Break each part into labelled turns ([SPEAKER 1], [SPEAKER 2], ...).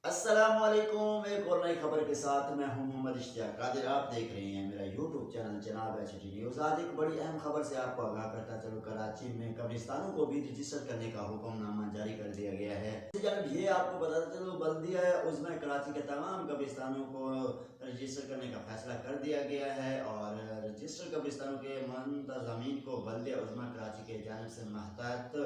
[SPEAKER 1] अस्सलामुअलैकुम। एक और नई खबर के साथ मैं हूं मोहम्मद इश्तियाक कादिर। आप देख रहे हैं मेरा यूट्यूब चैनल जनाब एचटी न्यूज़। आज एक बड़ी अहम खबर से आपको आगाह करता चलो। कराची में कब्रिस्तानों को भी रजिस्टर करने का हुक्मनामा जारी कर दिया गया है। जब ये आपको बताते चलो, बल्दिया उसमें कराची के तमाम कब्रिस्तानों को रजिस्टर करने का फैसला कर दिया गया है और रजिस्टर कब्रिस्तानों के मुंतज़मीन को बल्दिया उज़्मा कराची के जानिब से महतात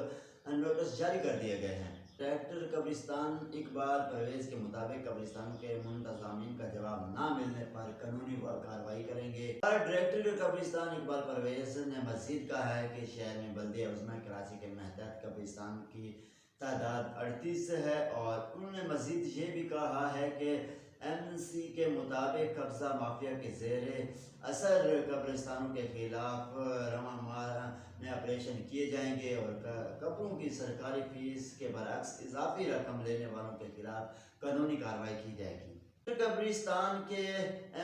[SPEAKER 1] नोटिस जारी कर दिए गए हैं। डायरेक्टर कब्रिस्तान इकबाल परवेज़ के मुताबिक कब्रिस्तानों के मुंतज़ामीन का जवाब ना मिलने पर कानूनी कार्रवाई करेंगे। डायरेक्टर कब्रिस्तान इकबाल परवेज़ ने मज़ीद कहा है कि शहर में बल्दिया उज़्मा कराची के महतात कब्रिस्तान की तादाद 38 है और उन्होंने मज़ीद ये भी कहा है कि MC के मुताबिक कब्जा माफिया के ज़ेरे असर कब्रिस्तानों के खिलाफ रवा में ऑपरेशन किए जाएंगे और कब्रों की सरकारी फीस के बरअक्स इजाफी रकम लेने वालों के खिलाफ कानूनी कार्रवाई की जाएगी। कब्रिस्तान के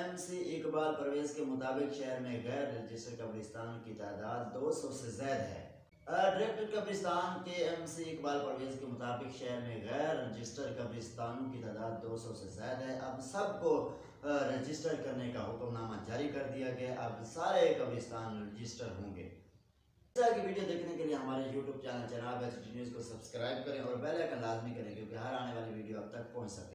[SPEAKER 1] MC इकबाल परवेज़ के मुताबिक शहर में गैर रजिस्टर्ड कब्रिस्तान की तादाद 200 से ज्यादा है। डायरेक्टर कब्रिस्तान के MC इकबाल परवेज़ के मुताबिक शहर में गैर रजिस्टर्ड कब्रिस्तानों की तादाद 200 से ज्यादा है। अब सबको रजिस्टर करने का हुक्मनामा जारी कर दिया गया। अब सारे कब्रिस्तान रजिस्टर होंगे। इस तरह की वीडियो देखने के लिए हमारे YouTube चैनल जनाब एचटी न्यूज़ को सब्सक्राइब करें और बेल आइकन लाजमी करें, क्योंकि हर आने वाली वीडियो अब तक पहुंच सके।